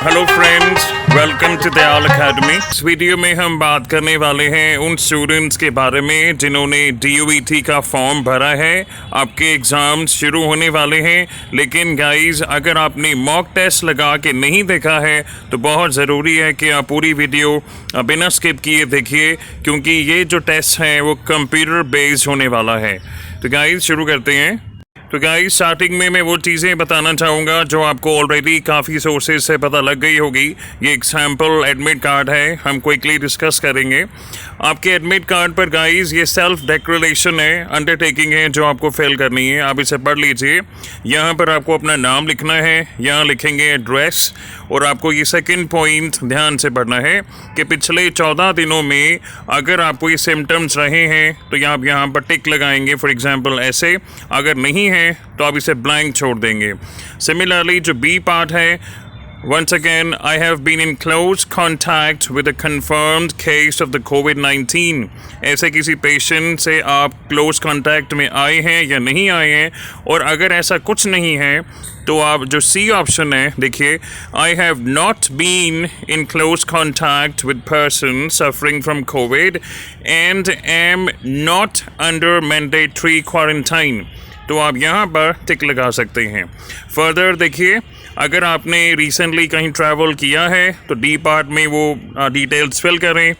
Hello friends, welcome to Dayal academy. इस video में हम बात करने वाले हैं उन स्टूडेंट्स के बारे में जिन्होंने DOET का फॉर्म भरा है। आपके एग्ज़ाम शुरू होने वाले हैं, लेकिन गाइस अगर आपने मॉक टेस्ट लगा के नहीं देखा है तो बहुत ज़रूरी है कि आप पूरी वीडियो बिना स्किप किए देखिए, क्योंकि ये जो टेस्ट है वो कंप्यूटर बेस्ड होने वाला है। तो गाइस शुरू करते हैं। तो गाइस स्टार्टिंग में मैं वो चीज़ें बताना चाहूँगा जो आपको ऑलरेडी काफ़ी सोर्सेज से पता लग गई होगी। ये एग्जाम्पल एडमिट कार्ड है, हम क्विकली डिस्कस करेंगे। आपके एडमिट कार्ड पर गाइस ये सेल्फ डिक्लेरेशन है, अंडरटेकिंग है जो आपको फिल करनी है। आप इसे पढ़ लीजिए। यहाँ पर आपको अपना नाम लिखना है, यहाँ लिखेंगे एड्रेस, और आपको ये सेकंड पॉइंट ध्यान से पढ़ना है कि पिछले 14 दिनों में अगर आपको ये सिम्टम्स रहे हैं तो आप यहाँ पर टिक लगाएंगे, फॉर एग्जांपल ऐसे। अगर नहीं है तो आप इसे ब्लैंक छोड़ देंगे। सिमिलरली जो बी पार्ट है, once again I have been in close contact with a confirmed case of the COVID-19। ऐसे किसी पेशेंट से आप क्लोज कांटेक्ट में आए हैं या नहीं आए हैं, और अगर ऐसा कुछ नहीं है तो आप जो सी ऑप्शन है देखिए, I have not been in close contact with person suffering from covid and am not under mandatory quarantine, तो आप यहाँ पर टिक लगा सकते हैं। फर्दर देखिए, अगर आपने रिसेंटली कहीं ट्रैवल किया है तो डी पार्ट में वो डिटेल्स फिल करें।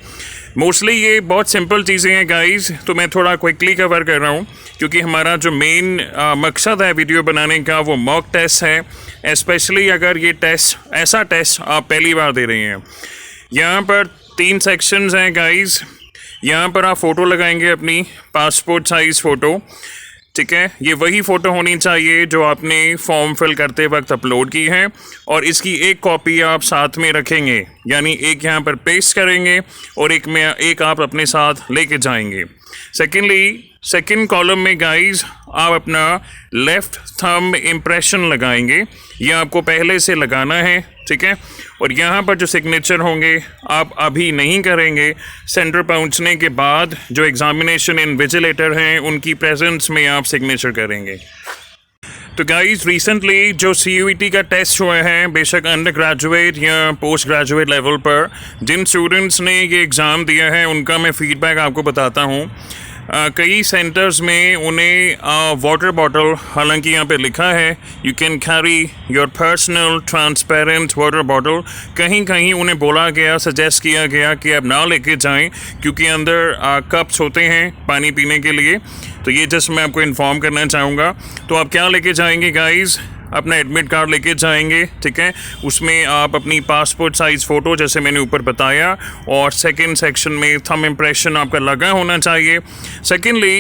मोस्टली ये बहुत सिंपल चीज़ें हैं गाइस, तो मैं थोड़ा क्विकली कवर कर रहा हूँ क्योंकि हमारा जो मेन मकसद है वीडियो बनाने का वो मॉक टेस्ट है। स्पेशली अगर ये टेस्ट ऐसा टेस्ट आप पहली बार दे रहे हैं। यहाँ पर 3 सेक्शंस हैं गाइस। यहाँ पर आप फ़ोटो लगाएंगे, अपनी पासपोर्ट साइज़ फ़ोटो, ठीक है। ये वही फ़ोटो होनी चाहिए जो आपने फॉर्म फिल करते वक्त अपलोड की है, और इसकी एक कॉपी आप साथ में रखेंगे, यानी एक यहाँ पर पेस्ट करेंगे और एक आप अपने साथ लेके जाएंगे। सेकेंड कॉलम में गाइस आप अपना लेफ़्ट थंब इम्प्रेशन लगाएंगे, ये आपको पहले से लगाना है, ठीक है। और यहाँ पर जो सिग्नेचर होंगे आप अभी नहीं करेंगे, सेंटर पहुँचने के बाद जो एग्जामिनेशन इन्विजिलेटर हैं उनकी प्रेजेंस में आप सिग्नेचर करेंगे। तो गाइस रिसेंटली जो CUET का टेस्ट हुए हैं, बेशक अंडर ग्रेजुएट या पोस्ट ग्रेजुएट लेवल पर जिन स्टूडेंट्स ने ये एग्ज़ाम दिया है उनका मैं फ़ीडबैक आपको बताता हूँ। कई सेंटर्स में उन्हें वाटर बॉटल, हालांकि यहाँ पे लिखा है you can carry your personal transparent water bottle, कहीं कहीं उन्हें बोला गया, सजेस्ट किया गया कि आप ना लेके जाएं क्योंकि अंदर कप्स होते हैं पानी पीने के लिए। तो ये जस्ट मैं आपको इन्फॉर्म करना चाहूँगा। तो आप क्या लेके जाएंगे गाइस? अपना एडमिट कार्ड लेके जाएंगे, ठीक है। उसमें आप अपनी पासपोर्ट साइज़ फ़ोटो जैसे मैंने ऊपर बताया, और सेकंड सेक्शन में थंब इम्प्रेशन आपका लगा होना चाहिए। सेकेंडली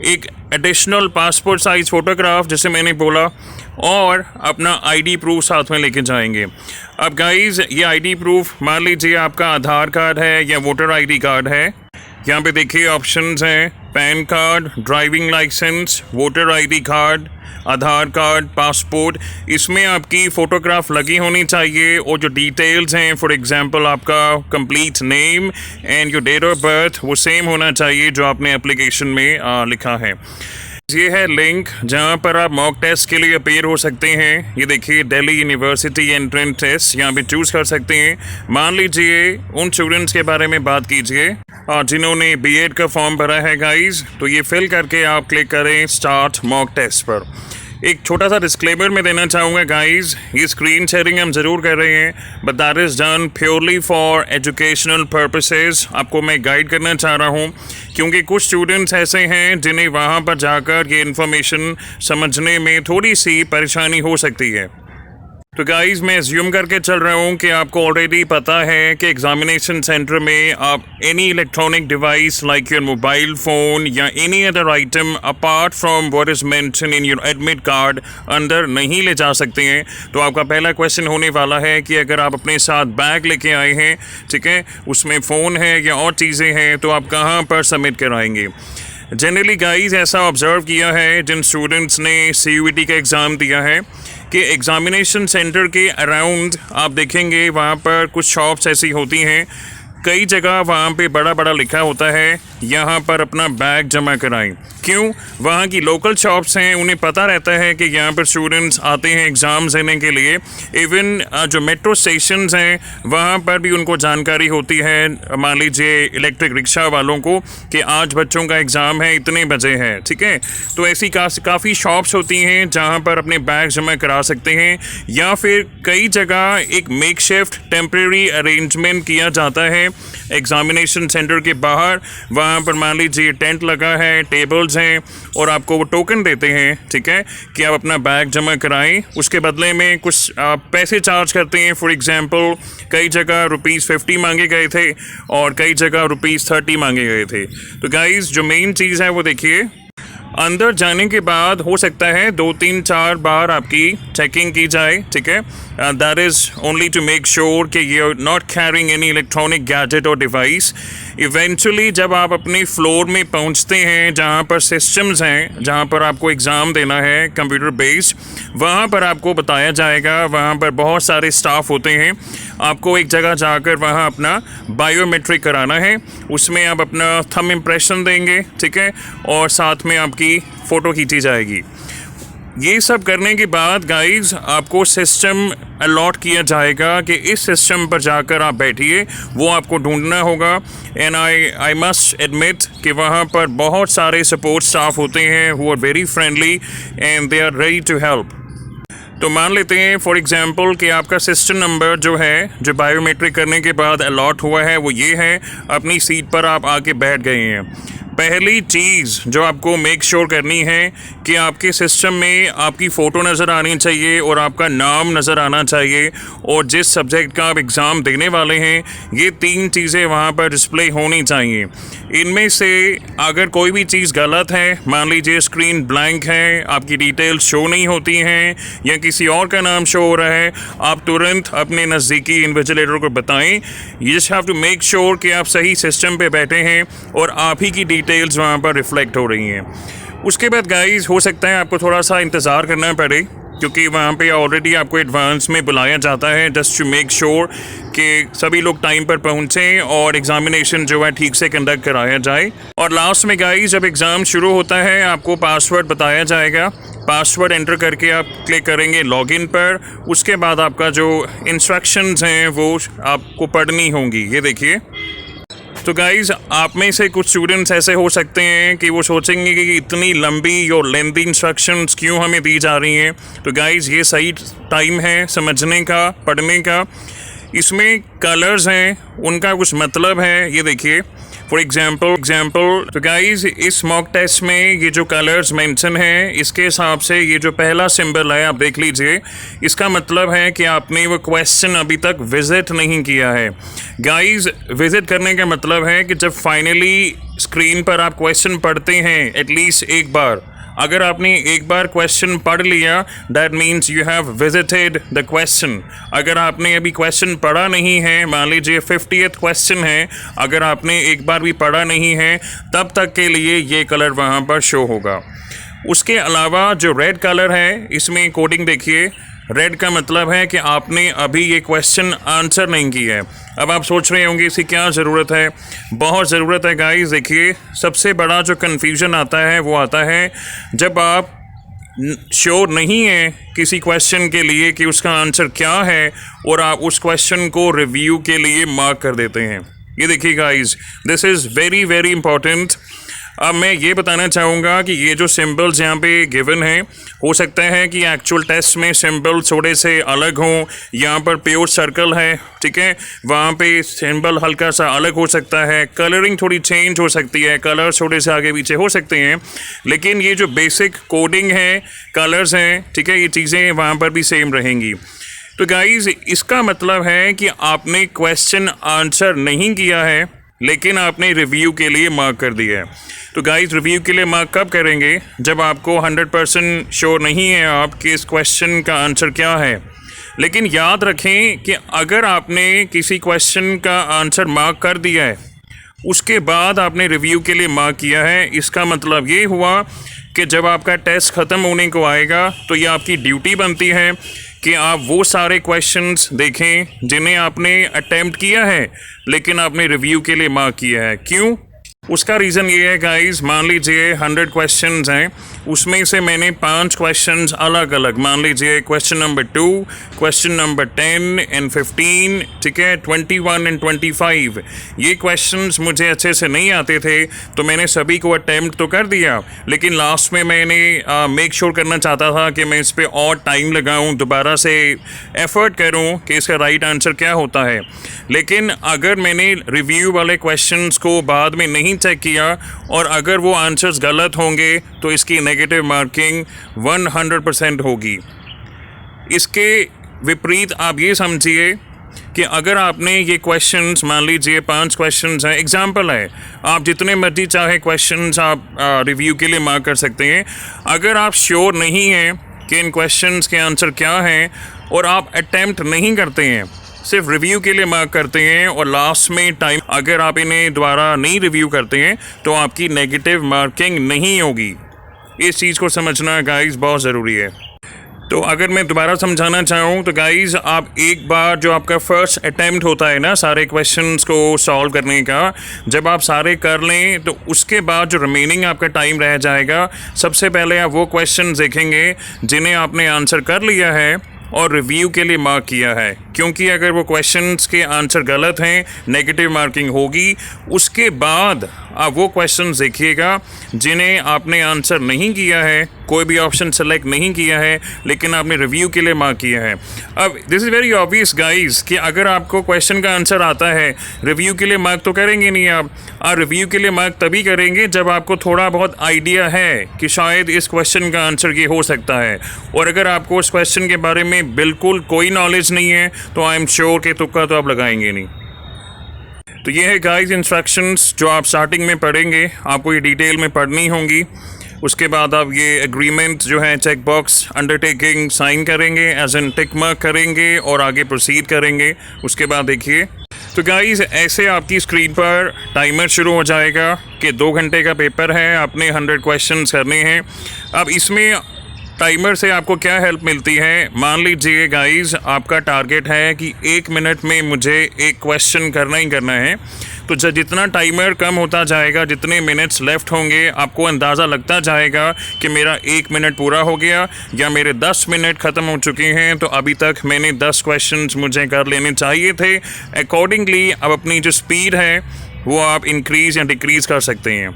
एक एडिशनल पासपोर्ट साइज़ फ़ोटोग्राफ जैसे मैंने बोला, और अपना ID प्रूफ साथ में लेके जाएंगे। अब गाइस ये ID प्रूफ मान लीजिए आपका आधार कार्ड है या वोटर ID कार्ड है। यहाँ पे देखिए ऑप्शंस हैं, PAN card, driving licence, voter ID card, Aadhaar card, passport. इसमें आपकी फ़ोटोग्राफ लगी होनी चाहिए, और जो डिटेल्स हैं, फॉर एग्जांपल आपका complete name and your date of birth, वो सेम होना चाहिए जो आपने एप्लीकेशन में लिखा है। ये है लिंक जहाँ पर आप मॉक टेस्ट के लिए अपीयर हो सकते हैं। ये देखिए दिल्ली यूनिवर्सिटी एंट्रेंस टेस्ट, यहाँ पे चूज़ कर सकते हैं। मान लीजिए उन स्टूडेंट्स के बारे में बात कीजिए जिन्होंने B.Ed का फॉर्म भरा है गाइस, तो ये फिल करके आप क्लिक करें स्टार्ट मॉक टेस्ट पर। एक छोटा सा डिस्क्लेमर मैं देना चाहूँगा गाइस, ये स्क्रीन शेयरिंग हम ज़रूर कर रहे हैं, but that is done purely for educational purposes. आपको मैं गाइड करना चाह रहा हूँ क्योंकि कुछ स्टूडेंट्स ऐसे हैं जिन्हें वहाँ पर जाकर ये इन्फॉर्मेशन समझने में थोड़ी सी परेशानी हो सकती है। तो गाइस मैं अज्यूम करके चल रहा हूँ कि आपको ऑलरेडी पता है कि एग्जामिनेशन सेंटर में आप any electronic device like your mobile phone या any other item apart from what is mention in your admit card अंदर नहीं ले जा सकते हैं। तो आपका पहला क्वेश्चन होने वाला है कि अगर आप अपने साथ बैग लेके आए हैं, ठीक है, उसमें फ़ोन है या और चीज़ें हैं, तो आप कहाँ पर सबमिट कराएंगे। जनरली गाइस ऐसा ऑब्जर्व किया है जिन स्टूडेंट्स ने CUET का एग्ज़ाम दिया है कि एग्ज़ामिनेशन सेंटर के अराउंड आप देखेंगे वहाँ पर कुछ शॉप्स ऐसी होती हैं कई जगह वहाँ पे बड़ा बड़ा लिखा होता है यहाँ पर अपना बैग जमा कराएं। क्यों? वहाँ की लोकल शॉप्स हैं, उन्हें पता रहता है कि यहाँ पर स्टूडेंट्स आते हैं एग्ज़ाम्स देने के लिए। इवन जो मेट्रो स्टेशंस हैं वहाँ पर भी उनको जानकारी होती है, मान लीजिए इलेक्ट्रिक रिक्शा वालों को, कि आज बच्चों का एग्ज़ाम है, इतने बजे है, ठीक है। तो ऐसी काफ़ी शॉप्स होती हैं जहाँ पर अपने बैग जमा करा सकते हैं, या फिर कई जगह एक मेकशिफ्ट टेम्परेरी अरेंजमेंट किया जाता है एग्जामिनेशन सेंटर के बाहर। वहाँ पर मान लीजिए टेंट लगा है, टेबल्स हैं, और आपको वो टोकन देते हैं, ठीक है, कि आप अपना बैग जमा कराएं। उसके बदले में कुछ पैसे चार्ज करते हैं। फॉर एग्जांपल कई जगह ₹50 मांगे गए थे और कई जगह ₹30 मांगे गए थे। तो गाइस, जो मेन चीज़ है वो देखिए, अंदर जाने के बाद हो सकता है 2-3-4 बार आपकी चेकिंग की जाए, ठीक है। That is only to make sure कि you are not carrying any electronic gadget और डिवाइस। इवेंचुअली जब आप अपने फ्लोर में पहुंचते हैं जहां पर सिस्टम्स हैं, जहां पर आपको एग्ज़ाम देना है कंप्यूटर बेस्ड, वहां पर आपको बताया जाएगा, वहां पर बहुत सारे स्टाफ होते हैं। आपको एक जगह जाकर वहां अपना बायोमेट्रिक कराना है, उसमें आप अपना थंब इम्प्रेशन देंगे, ठीक है, और साथ में आपकी फ़ोटो खींची जाएगी। ये सब करने के बाद गाइज आपको सिस्टम अलॉट किया जाएगा कि इस सिस्टम पर जाकर आप बैठिए, वो आपको ढूंढना होगा। एंड आई मस्ट एडमिट कि वहाँ पर बहुत सारे सपोर्ट स्टाफ होते हैं who are very friendly and they are ready to help. तो मान लेते हैं फॉर एग्जांपल कि आपका सिस्टम नंबर जो है, जो बायोमेट्रिक करने के बाद अलॉट हुआ है, वो ये है। अपनी सीट पर आप आके बैठ गए हैं। पहली चीज़ जो आपको मेक श्योर करनी है कि आपके सिस्टम में आपकी फ़ोटो नज़र आनी चाहिए और आपका नाम नज़र आना चाहिए, और जिस सब्जेक्ट का आप एग्ज़ाम देने वाले हैं, ये 3 चीज़ें वहाँ पर डिस्प्ले होनी चाहिए। इनमें से अगर कोई भी चीज़ गलत है, मान लीजिए स्क्रीन ब्लैंक है, आपकी डिटेल्स शो नहीं होती हैं, या किसी और का नाम शो हो रहा है, आप तुरंत अपने नज़दीकी इन्विजिलेटर को बताएं। You just have to make sure कि आप सही सिस्टम पे बैठे हैं और आप ही की डिटेल्स वहाँ पर रिफ्लेक्ट हो रही हैं। उसके बाद गाइस हो सकता है आपको थोड़ा सा इंतज़ार करना पड़े, क्योंकि वहाँ पे ऑलरेडी आपको एडवांस में बुलाया जाता है जस्ट टू मेक श्योर कि सभी लोग टाइम पर पहुँचें और एग्जामिनेशन जो है ठीक से कंडक्ट कराया जाए। और लास्ट में गाइस जब एग्ज़ाम शुरू होता है आपको पासवर्ड बताया जाएगा। पासवर्ड एंटर करके आप क्लिक करेंगे लॉगिन पर। उसके बाद आपका जो इंस्ट्रक्शंस हैं वो आपको पढ़नी होंगी। ये देखिए, तो गाइज़ आप में से कुछ स्टूडेंट्स ऐसे हो सकते हैं कि वो सोचेंगे कि इतनी लंबी और लेंथी इंस्ट्रक्शंस क्यों हमें दी जा रही हैं। तो गाइज़ ये सही टाइम है समझने का, पढ़ने का। इसमें कलर्स हैं, उनका कुछ मतलब है। ये देखिए फॉर एग्जाम्पल तो गाइज़ इस मॉक टेस्ट में ये जो कलर्स मेंशन हैं, इसके हिसाब से ये जो पहला सिंबल है आप देख लीजिए, इसका मतलब है कि आपने वो क्वेश्चन अभी तक विजिट नहीं किया है। गाइज़ विजिट करने का मतलब है कि जब फाइनली स्क्रीन पर आप क्वेश्चन पढ़ते हैं एटलीस्ट एक बार, अगर आपने एक बार क्वेश्चन पढ़ लिया that means you have visited the question. अगर आपने अभी क्वेश्चन पढ़ा नहीं है, मान लीजिए 50th क्वेश्चन है, अगर आपने एक बार भी पढ़ा नहीं है तब तक के लिए ये कलर वहाँ पर शो होगा। उसके अलावा जो रेड कलर है, इसमें कोडिंग देखिए, रेड का मतलब है कि आपने अभी ये क्वेश्चन आंसर नहीं किया है। अब आप सोच रहे होंगे इसकी क्या ज़रूरत है। बहुत ज़रूरत है गाइस। देखिए सबसे बड़ा जो कन्फ्यूज़न आता है वो आता है जब आप श्योर नहीं है किसी क्वेश्चन के लिए कि उसका आंसर क्या है और आप उस क्वेश्चन को रिव्यू के लिए मार्क कर देते हैं। ये देखिए guys, this is very very important. अब मैं ये बताना चाहूँगा कि ये जो सिंबल्स यहाँ पे गिवन हैं, हो सकता है कि एक्चुअल टेस्ट में सिंबल थोड़े से अलग हों। यहाँ पर प्योर सर्कल है, ठीक है, वहाँ पे सिंबल हल्का सा अलग हो सकता है, कलरिंग थोड़ी चेंज हो सकती है, कलर्स थोड़े से आगे पीछे हो सकते हैं, लेकिन ये जो बेसिक कोडिंग है, कलर्स हैं, ठीक है, ये चीज़ें वहाँ पर भी सेम रहेंगी। तो गाइज़ इसका मतलब है कि आपने क्वेश्चन आंसर नहीं किया है लेकिन आपने रिव्यू के लिए मार्क कर दिया है। तो गाइस रिव्यू के लिए मार्क कब करेंगे? जब आपको 100% श्योर नहीं है आपके इस क्वेश्चन का आंसर क्या है। लेकिन याद रखें कि अगर आपने किसी क्वेश्चन का आंसर मार्क कर दिया है, उसके बाद आपने रिव्यू के लिए मार्क किया है, इसका मतलब ये हुआ कि जब आपका टेस्ट ख़त्म होने को आएगा तो ये आपकी ड्यूटी बनती है कि आप वो सारे क्वेश्चंस देखें जिन्हें आपने अटेम्प्ट किया है लेकिन आपने रिव्यू के लिए मार्क किया है। क्यों? उसका रीज़न ये है गाइस, मान लीजिए 100 क्वेश्चंस हैं, उसमें से मैंने 5 क्वेश्चंस अलग अलग, मान लीजिए question number 2, question number 10 and 15, ठीक है, 21 एंड 25, ये क्वेश्चंस मुझे अच्छे से नहीं आते थे तो मैंने सभी को अटेम्प्ट तो कर दिया, लेकिन लास्ट में मैंने मेक श्योर करना चाहता था कि मैं इस पर और टाइम लगाऊँ, दोबारा से एफर्ट करूँ कि इसका राइट आंसर क्या होता है। लेकिन अगर मैंने रिव्यू वाले क्वेश्चंस को बाद में नहीं चेक किया और अगर वो आंसर्स गलत होंगे तो इसकी नेगेटिव मार्किंग 100% होगी। इसके विपरीत आप ये समझिए कि अगर आपने ये क्वेश्चंस, मान लीजिए 5 क्वेश्चंस हैं, एग्जांपल है, आप जितने मर्जी चाहे क्वेश्चंस आप रिव्यू के लिए मार्क कर सकते हैं। अगर आप श्योर नहीं हैं कि इन क्वेश्चंस के आंसर क्या हैं और आप अटेम्प्ट नहीं करते हैं, सिर्फ रिव्यू के लिए मार्क करते हैं और लास्ट में टाइम अगर आप इन्हें दोबारा नहीं रिव्यू करते हैं तो आपकी नेगेटिव मार्किंग नहीं होगी। इस चीज़ को समझना गाइस बहुत ज़रूरी है। तो अगर मैं दोबारा समझाना चाहूँ तो गाइस, आप एक बार जो आपका फर्स्ट अटेम्प्ट होता है ना सारे क्वेश्चंस को सॉल्व करने का, जब आप सारे कर लें तो उसके बाद जो रिमेनिंग आपका टाइम रह जाएगा, सबसे पहले आप वो क्वेश्चन देखेंगे जिन्हें आपने आंसर कर लिया है और रिव्यू के लिए मार्क किया है, क्योंकि अगर वो क्वेश्चंस के आंसर गलत हैं नेगेटिव मार्किंग होगी। उसके बाद आप वो क्वेश्चंस देखिएगा जिन्हें आपने आंसर नहीं किया है, कोई भी ऑप्शन सेलेक्ट नहीं किया है लेकिन आपने रिव्यू के लिए मार्क किया है। अब this is very obvious guys कि अगर आपको क्वेश्चन का आंसर आता है, रिव्यू के लिए मार्क तो करेंगे नहीं आप रिव्यू के लिए मार्क तभी करेंगे जब आपको थोड़ा बहुत आइडिया है कि शायद इस क्वेश्चन का आंसर ये हो सकता है। और अगर आपको उस क्वेश्चन के बारे में बिल्कुल कोई नॉलेज नहीं है तो आई एम श्योर कि तुक्का तो आप लगाएंगे नहीं। तो ये है गाइस इंस्ट्रक्शंस जो आप स्टार्टिंग में पढ़ेंगे, आपको ये डिटेल में पढ़नी होंगी। उसके बाद आप ये एग्रीमेंट जो है चेक बॉक्स अंडरटेकिंग साइन करेंगे, एज एन टिक मार्क करेंगे और आगे प्रोसीड करेंगे। उसके बाद देखिए तो गाइस ऐसे आपकी स्क्रीन पर टाइमर शुरू हो जाएगा कि 2 घंटे का पेपर है, आपने 100 क्वेश्चंस करने हैं। अब इसमें टाइमर से आपको क्या हेल्प मिलती है, मान लीजिए गाइस आपका टारगेट है कि 1 मिनट में मुझे एक क्वेश्चन करना ही करना है, तो जितना टाइमर कम होता जाएगा, जितने मिनट्स लेफ़्ट होंगे, आपको अंदाज़ा लगता जाएगा कि मेरा 1 मिनट पूरा हो गया या मेरे 10 मिनट ख़त्म हो चुके हैं, तो अभी तक मैंने 10 क्वेश्चंस मुझे कर लेने चाहिए थे। अकॉर्डिंगली अब अपनी जो स्पीड है वो आप इंक्रीज़ या डिक्रीज़ कर सकते हैं।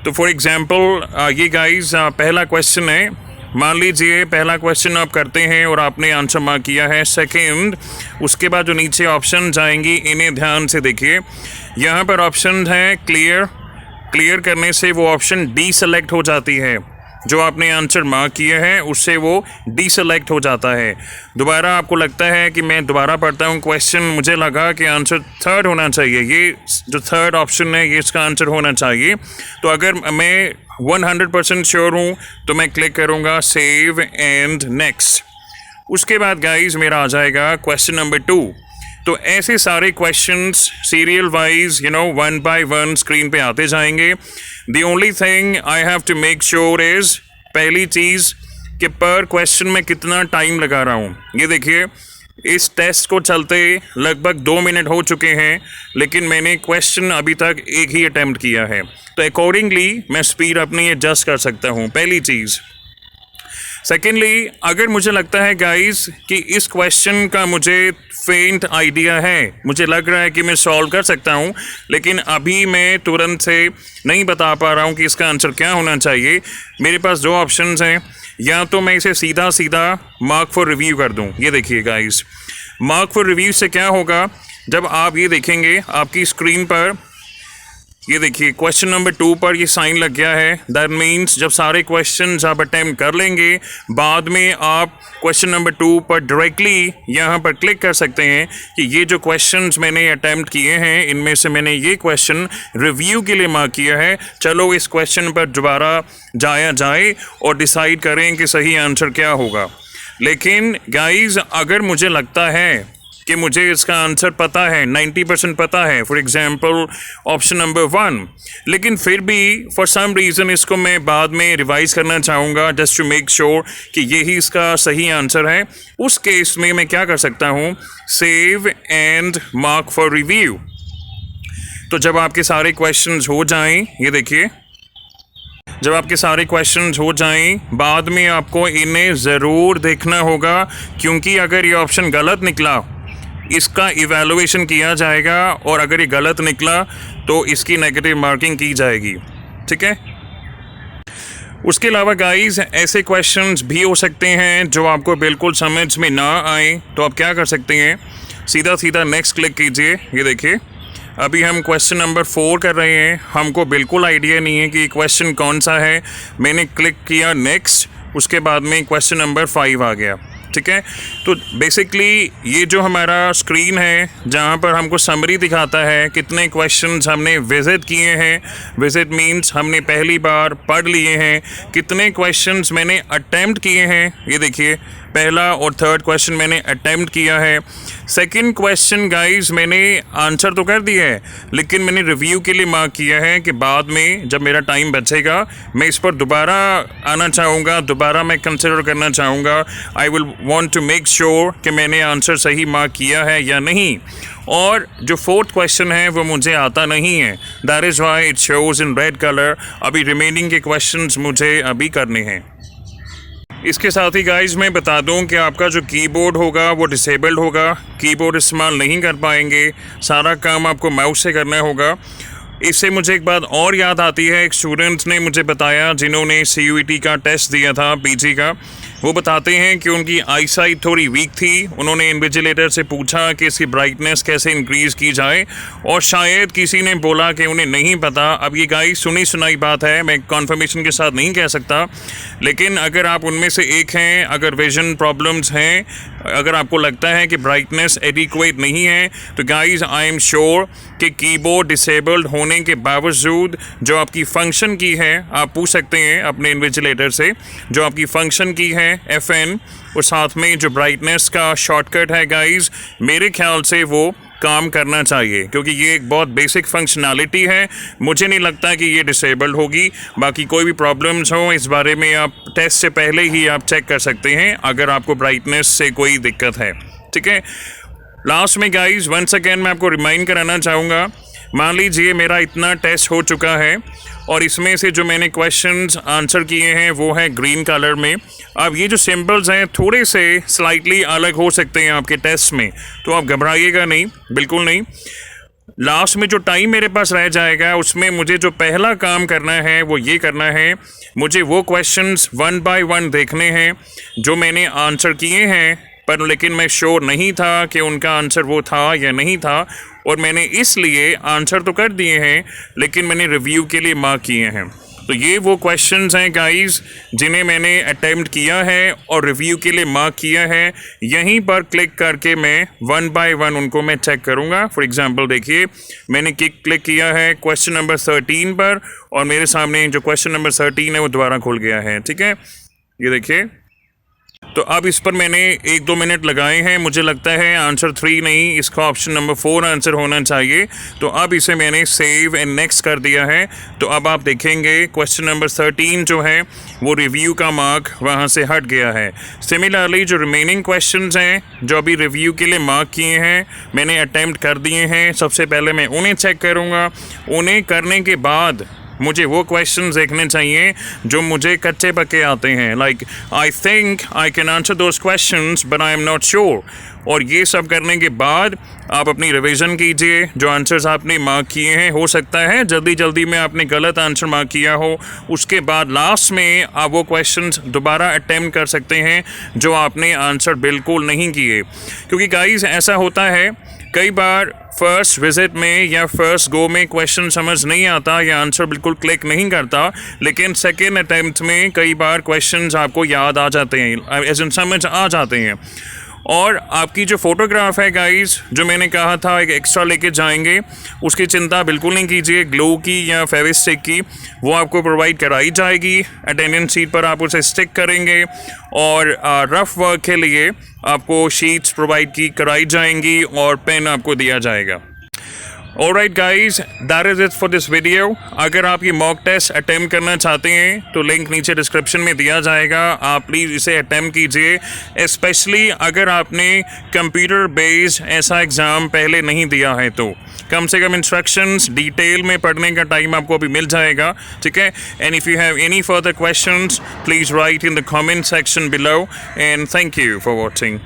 तो फॉर एग्ज़ाम्पल ये गाइस पहला क्वेश्चन है, मान लीजिए पहला क्वेश्चन आप करते हैं और आपने आंसर मार्क किया है। सेकंड, उसके बाद जो नीचे ऑप्शन आएंगी इन्हें ध्यान से देखिए। यहाँ पर ऑप्शन है क्लियर, क्लियर करने से वो ऑप्शन डी सेलेक्ट हो जाती है, जो आपने आंसर मार्क किया है उससे वो डी सेलेक्ट हो जाता है। दोबारा आपको लगता है कि मैं दोबारा पढ़ता हूँ क्वेश्चन, मुझे लगा कि आंसर थर्ड होना चाहिए, ये जो थर्ड ऑप्शन है ये इसका आंसर होना चाहिए। तो अगर मैं 100% श्योर हूँ तो मैं क्लिक करूँगा सेव एंड नेक्स्ट। उसके बाद गाइस मेरा आ जाएगा क्वेश्चन नंबर 2। तो ऐसे सारे questions serial wise 1 by 1 screen पे आते जाएंगे। The only thing I have to make sure is, पहली चीज़ कि पर क्वेश्चन में कितना टाइम लगा रहा हूँ। ये देखिए इस टेस्ट को चलते लगभग 2 मिनट हो चुके हैं लेकिन मैंने क्वेश्चन अभी तक एक ही अटैम्प्ट किया है, तो अकॉर्डिंगली मैं स्पीड अपनी एडजस्ट कर सकता हूँ, पहली चीज़। सेकेंडली, अगर मुझे लगता है गाइस कि इस क्वेश्चन का मुझे फेंट आइडिया है, मुझे लग रहा है कि मैं सॉल्व कर सकता हूँ लेकिन अभी मैं तुरंत से नहीं बता पा रहा हूँ कि इसका आंसर क्या होना चाहिए, मेरे पास 2 ऑप्शंस हैं। या तो मैं इसे सीधा सीधा मार्क फॉर रिव्यू कर दूँ। ये देखिए गाइस, मार्क फॉर रिव्यू से क्या होगा, जब आप ये देखेंगे आपकी स्क्रीन पर, ये देखिए क्वेश्चन नंबर 2 पर ये साइन लग गया है। दैट मीन्स जब सारे क्वेश्चंस आप अटैम्प्ट कर लेंगे, बाद में आप क्वेश्चन नंबर 2 पर डायरेक्टली यहाँ पर क्लिक कर सकते हैं कि ये जो क्वेश्चंस मैंने अटैम्प्ट किए हैं इनमें से मैंने ये क्वेश्चन रिव्यू के लिए मार्क किया है, चलो इस क्वेश्चन पर दोबारा जाया जाए और डिसाइड करें कि सही आंसर क्या होगा। लेकिन गाइज अगर मुझे लगता है कि मुझे इसका आंसर पता है, 90% पता है, फॉर एग्जांपल ऑप्शन नंबर 1, लेकिन फिर भी फॉर सम रीज़न इसको मैं बाद में रिवाइज करना चाहूँगा जस्ट टू मेक श्योर कि यही इसका सही आंसर है। उस केस में मैं क्या कर सकता हूँ, save and mark for review. तो जब आपके सारे क्वेश्चंस हो जाएं, ये देखिए, जब आपके सारे क्वेश्चंस हो जाएं, बाद में आपको इन्हें ज़रूर देखना होगा, क्योंकि अगर ये ऑप्शन गलत निकला इसका इवैल्यूएशन किया जाएगा, और अगर ये गलत निकला तो इसकी नेगेटिव मार्किंग की जाएगी। ठीक है। उसके अलावा गाइस ऐसे क्वेश्चंस भी हो सकते हैं जो आपको बिल्कुल समझ में ना आए, तो आप क्या कर सकते हैं, सीधा सीधा नेक्स्ट क्लिक कीजिए। ये देखिए, अभी हम क्वेश्चन नंबर 4 कर रहे हैं, हमको बिल्कुल आइडिया नहीं है कि क्वेश्चन कौन सा है। मैंने क्लिक किया नेक्स्ट, उसके बाद में क्वेश्चन नंबर 5 आ गया। ठीक है। तो बेसिकली ये जो हमारा स्क्रीन है जहाँ पर हमको समरी दिखाता है कितने क्वेश्चंस हमने विज़िट किए हैं, विज़िट मींस हमने पहली बार पढ़ लिए हैं, कितने क्वेश्चंस मैंने अटेम्प्ट किए हैं। ये देखिए, पहला और थर्ड क्वेश्चन मैंने अटेम्प्ट किया है। सेकंड क्वेश्चन गाइस मैंने आंसर तो कर दिया है, लेकिन मैंने रिव्यू के लिए मार्क किया है कि बाद में जब मेरा टाइम बचेगा मैं इस पर दोबारा आना चाहूँगा, दोबारा मैं कंसिडर करना चाहूँगा। I will want to make sure कि मैंने आंसर सही मार्क किया है या नहीं। और जो फोर्थ क्वेश्चन है वो मुझे आता नहीं है, that is why it shows in red colour. अभी रिमेनिंग के क्वेश्चंस मुझे अभी करने हैं। इसके साथ ही गाइस मैं बता दूं कि आपका जो कीबोर्ड होगा वो डिसेबल्ड होगा, कीबोर्ड इस्तेमाल नहीं कर पाएंगे, सारा काम आपको माउस से करना होगा। इससे मुझे एक बात और याद आती है, एक स्टूडेंट ने मुझे बताया जिन्होंने CUET का टेस्ट दिया था PG का, वो बताते हैं कि उनकी आईसाइट थोड़ी वीक थी। उन्होंने इन्विजिलेटर से पूछा कि इसकी ब्राइटनेस कैसे इंक्रीज़ की जाए, और शायद किसी ने बोला कि उन्हें नहीं पता। अब ये गाइस सुनी सुनाई बात है, मैं कॉन्फर्मेशन के साथ नहीं कह सकता, लेकिन अगर आप उनमें से एक हैं, अगर विजन प्रॉब्लम्स हैं, अगर आपको लगता है कि ब्राइटनेस एडिक्वेट नहीं है, तो गाइस आई एम श्योर कि कीबोर्ड डिसेबल्ड होने के बावजूद जो आपकी फंक्शन की है, आप पूछ सकते हैं अपने इन्विजिलेटर से, जो आपकी फंक्शन की है FN, और साथ में जो ब्राइटनेस का शॉर्टकट है गाइस, मेरे ख्याल से वो काम करना चाहिए, क्योंकि ये एक बहुत बेसिक फंक्शनैलिटी है। मुझे नहीं लगता कि ये डिसेबल्ड होगी। बाकी कोई भी प्रॉब्लम्स हो इस बारे में आप टेस्ट से पहले ही आप चेक कर सकते हैं अगर आपको ब्राइटनेस से कोई दिक्कत है। ठीक है। लास्ट में गाइस वंस अगेन मैं आपको रिमाइंड कराना चाहूँगा, मान लीजिए मेरा इतना टेस्ट हो चुका है और इसमें से जो मैंने क्वेश्चंस आंसर किए हैं वो है ग्रीन कलर में। अब ये जो सिंबल्स हैं थोड़े से स्लाइटली अलग हो सकते हैं आपके टेस्ट में, तो आप घबराइएगा नहीं, बिल्कुल नहीं। लास्ट में जो टाइम मेरे पास रह जाएगा उसमें मुझे जो पहला काम करना है वो ये करना है, मुझे वो क्वेश्चंस 1 बाय 1 देखने हैं जो मैंने आंसर किए हैं, पर लेकिन मैं श्योर नहीं था कि उनका आंसर वो था या नहीं था, और मैंने इसलिए आंसर तो कर दिए हैं लेकिन मैंने रिव्यू के लिए मार्क किए हैं। तो ये वो क्वेश्चंस हैं गाइस जिन्हें मैंने अटेम्प्ट किया है और रिव्यू के लिए मार्क किया है। यहीं पर क्लिक करके मैं 1 बाय 1 उनको मैं चेक करूंगा। फॉर एग्जांपल देखिए, मैंने क्लिक किया है क्वेश्चन नंबर 13 पर, और मेरे सामने जो क्वेश्चन नंबर 13 है वो दोबारा खुल गया है। ठीक है, ये देखिए। तो अब इस पर मैंने 1-2 मिनट लगाए हैं, मुझे लगता है आंसर 3 नहीं, इसका ऑप्शन नंबर 4 आंसर होना चाहिए। तो अब इसे मैंने सेव एंड नेक्स्ट कर दिया है। तो अब आप देखेंगे क्वेश्चन नंबर 13 जो है वो रिव्यू का मार्क वहाँ से हट गया है। सिमिलरली जो रिमेनिंग क्वेश्चंस हैं जो अभी रिव्यू के लिए मार्क किए हैं, मैंने अटैम्प्ट कर दिए हैं। सबसे पहले मैं उन्हें चेक करूँगा, उन्हें करने के बाद मुझे वो क्वेश्चंस देखने चाहिए जो मुझे कच्चे पक्के आते हैं, like I think I can answer those questions but I am not sure. और ये सब करने के बाद आप अपनी रिवीजन कीजिए, जो आंसर्स आपने मार्क किए हैं, हो सकता है जल्दी जल्दी में आपने गलत आंसर मार्क किया हो, उसके बाद लास्ट में आप वो क्वेश्चंस दोबारा अटेम्प्ट कर सकते हैं जो आपने आंसर बिल्कुल नहीं किए। क्योंकि गाइस ऐसा होता है कई बार फर्स्ट विजिट में या फर्स्ट गो में क्वेश्चन समझ नहीं आता या आंसर बिल्कुल क्लिक नहीं करता, लेकिन सेकेंड अटैम्प्ट में कई बार क्वेश्चंस आपको याद आ जाते हैं, एज इन समझ आ जाते हैं। और आपकी जो फ़ोटोग्राफ है गाइस, जो मैंने कहा था एक एक्स्ट्रा लेके जाएंगे, उसकी चिंता बिल्कुल नहीं कीजिए। ग्लो की या फेविस्टिक की वो आपको प्रोवाइड कराई जाएगी। अटेंडेंस शीट पर आप उसे स्टिक करेंगे और रफ वर्क के लिए आपको शीट्स प्रोवाइड की कराई जाएंगी और पेन आपको दिया जाएगा। Alright guys, that is it for this video। अगर आप ये मॉक टेस्ट अटेम्प्ट करना चाहते हैं तो लिंक नीचे डिस्क्रिप्शन में दिया जाएगा, आप प्लीज़ इसे अटेम्प्ट कीजिए। स्पेशली अगर आपने कंप्यूटर बेस्ड ऐसा एग्ज़ाम पहले नहीं दिया है तो कम से कम इंस्ट्रक्शंस डिटेल में पढ़ने का टाइम आपको अभी मिल जाएगा, ठीक है। And if you have any further questions please write in the comment section below and thank you for watching.